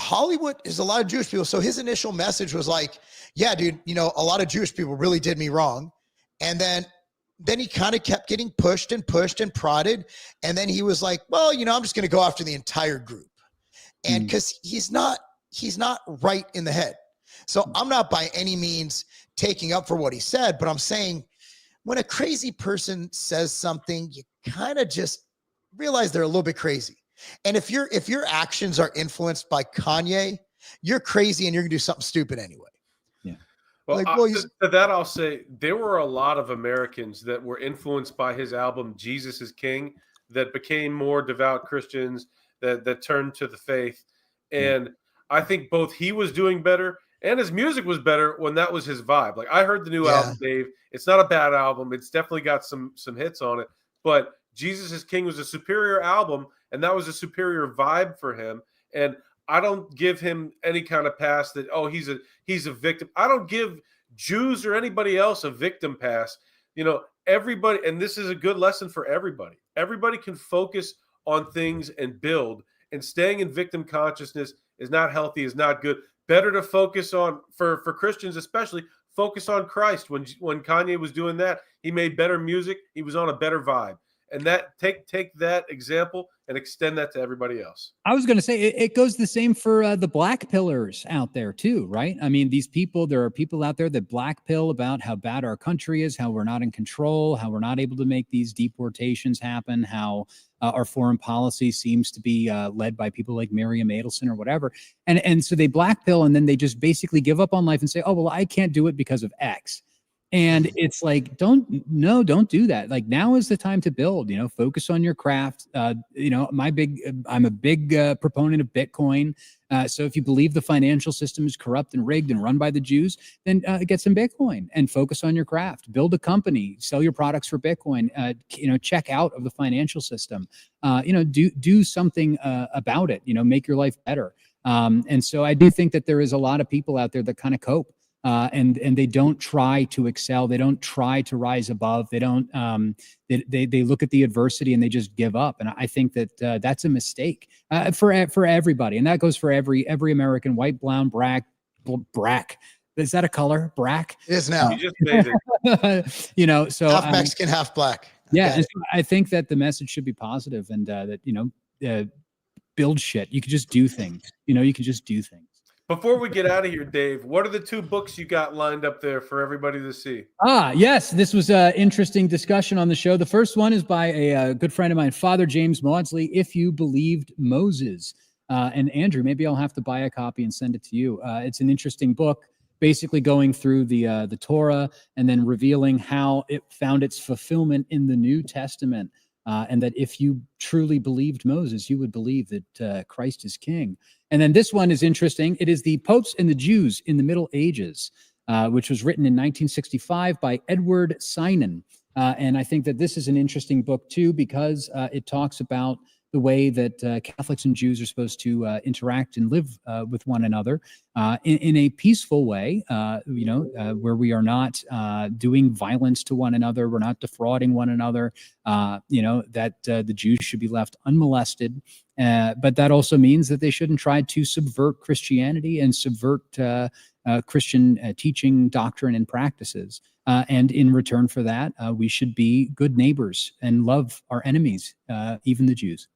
Hollywood is a lot of Jewish people. So his initial message was like, yeah, dude, a lot of Jewish people really did me wrong. And then he kind of kept getting pushed and prodded. And then he was like, well, I'm just going to go after the entire group. And because he's not right in the head. So I'm not by any means taking up for what he said, but I'm saying when a crazy person says something, you kind of just realize they're a little bit crazy. And if your actions are influenced by Kanye, you're crazy and you're gonna do something stupid anyway. Yeah. Well, to that I'll say there were a lot of Americans that were influenced by his album Jesus is King that became more devout Christians that turned to the faith. And I think both he was doing better and his music was better when that was his vibe. Like I heard the new album, Dave. It's not a bad album. It's definitely got some hits on it, but Jesus is King was a superior album, and that was a superior vibe for him. And I don't give him any kind of pass that, he's a victim. I don't give Jews or anybody else a victim pass. Everybody, and this is a good lesson for everybody. Everybody can focus on things and build, and staying in victim consciousness is not healthy, is not good. Better to focus on, for Christians especially, focus on Christ. When Kanye was doing that, he made better music. He was on a better vibe. And that take that example and extend that to everybody else. I was going to say it goes the same for the black pillars out there too, right? I mean, there are people out there that black pill about how bad our country is, how we're not in control, how we're not able to make these deportations happen, how our foreign policy seems to be led by people like Miriam Adelson or whatever. And so they black pill and then they just basically give up on life and say, oh, well, I can't do it because of X. And it's like, don't do that. Like now is the time to build, focus on your craft. I'm a big proponent of Bitcoin. So if you believe the financial system is corrupt and rigged and run by the Jews, then get some Bitcoin and focus on your craft, build a company, sell your products for Bitcoin, check out of the financial system, do something about it, make your life better. And so I do think that there is a lot of people out there that kind of cope. And they don't try to excel. They don't try to rise above. They don't. They look at the adversity and they just give up. And I think that that's a mistake for everybody. And that goes for every American, white, brown, black. Is that a color? Brack? It is now. You just made it. So half Mexican, half black. Yeah, and so I think that the message should be positive and that build shit. You can just do things. You can just do things. Before we get out of here, Dave, what are the 2 books you got lined up there for everybody to see? Yes, this was an interesting discussion on the show. The first one is by a good friend of mine, Father James Maudsley, If You Believed Moses. And Andrew, maybe I'll have to buy a copy and send it to you. It's an interesting book, basically going through the Torah and then revealing how it found its fulfillment in the New Testament. And that if you truly believed Moses, you would believe that Christ is king. And then this one is interesting. It is The Popes and the Jews in the Middle Ages, which was written in 1965 by Edward Sinan. And I think that this is an interesting book, too, because it talks about the way that Catholics and Jews are supposed to interact and live with one another in a peaceful way, where we are not doing violence to one another. We're not defrauding one another, that the Jews should be left unmolested. But that also means that they shouldn't try to subvert Christianity and subvert Christian teaching, doctrine, and practices. And in return for that, we should be good neighbors and love our enemies, even the Jews.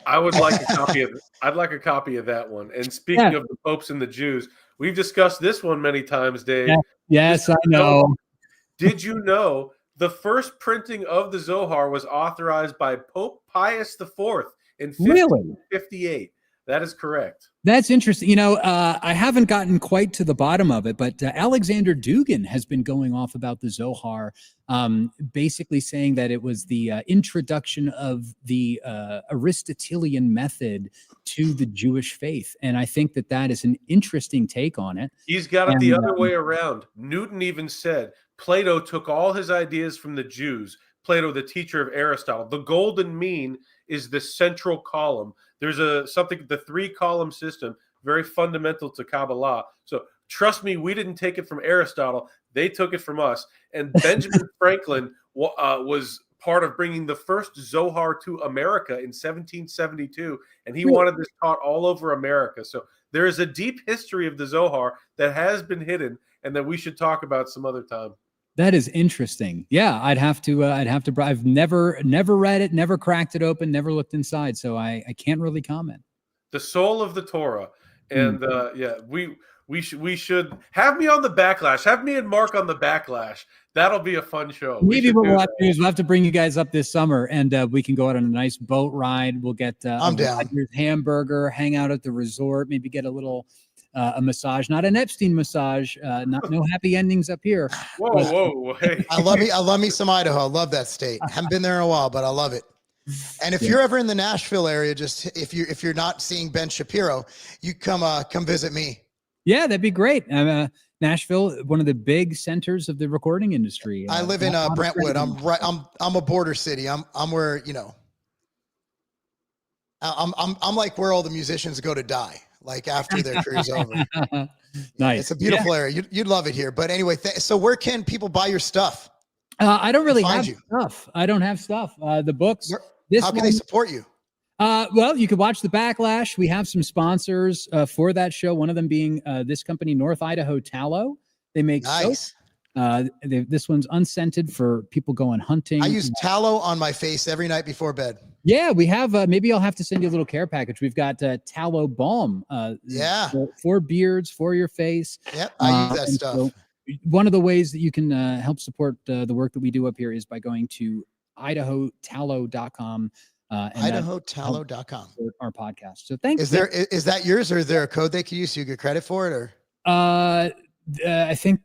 I would like a copy of. I'd like a copy of that one. And speaking of the popes and the Jews, we've discussed this one many times, Dave. Yeah. Yes, I know. Did you know the first printing of the Zohar was authorized by Pope Pius IV in 1558? That is correct. That's interesting. I haven't gotten quite to the bottom of it, but Alexander Dugin has been going off about the Zohar, basically saying that it was the introduction of the Aristotelian method to the Jewish faith. And I think that is an interesting take on it. He's got it the other way around. Newton even said Plato took all his ideas from the Jews. Plato, the teacher of Aristotle. The golden mean is the central column. There's the 3-column system, very fundamental to Kabbalah. So trust me, we didn't take it from Aristotle. They took it from us. And Benjamin Franklin was part of bringing the first Zohar to America in 1772, and he Really? wanted this taught all over America. So there is a deep history of the Zohar that has been hidden and that we should talk about some other time. That is interesting. Yeah, I'd have to. I've never read it, never cracked it open, never looked inside, so I can't really comment. The soul of the Torah, and we should have me on the Backlash. Have me and Mark on the Backlash. That'll be a fun show. Maybe what we'll have to do is we'll have to bring you guys up this summer, and we can go out on a nice boat ride. We'll get I'm down. Hamburger, hang out at the resort, maybe get a little a massage, not an Epstein massage, no happy endings up here. Whoa, hey! I love me some Idaho. I love that state. Haven't been there in a while, but I love it. And if you're ever in the Nashville area, just if you're not seeing Ben Shapiro, you come visit me. Yeah, that'd be great. Nashville, one of the big centers of the recording industry. I live in Brentwood. I'm a border city. I'm where, you know, I'm like where all the musicians go to die, like after their career's over. Nice. It's a beautiful area. You'd love it here. But anyway, so where can people buy your stuff? I don't really have stuff. I don't have stuff. The books. How can they support you? Well, you can watch the Backlash. We have some sponsors for that show. One of them being this company, North Idaho Tallow. They make soap. This one's unscented for people going hunting. I use tallow on my face every night before bed. Yeah, we have. Maybe I'll have to send you a little care package. We've got tallow balm. For beards, for your face. Yep, I use that stuff. So one of the ways that you can help support the work that we do up here is by going to idahotallow.com. idahotallow.com. Our podcast. So thanks. Is that yours, or is there a code they can use so you get credit for it? Or I think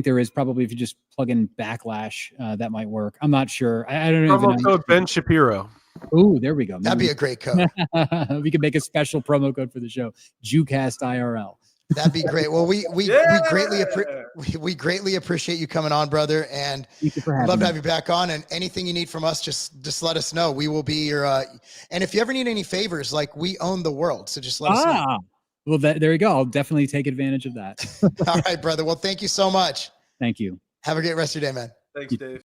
there is, probably, if you just plug in Backlash, that might work. I'm not sure. I don't know. Promo code Ben Shapiro. Oh, there we go. That'd be a great code. We can make a special promo code for the show. Jewcast IRL. That'd be great. Well, we greatly appreciate you coming on, brother, and I'd love to have you back on. And anything you need from us, just let us know. We will be your. And if you ever need any favors, like, we own the world, so just let us know. Well, there you go. I'll definitely take advantage of that. All right, brother. Well, thank you so much. Thank you. Have a great rest of your day, man. Thanks, Dave.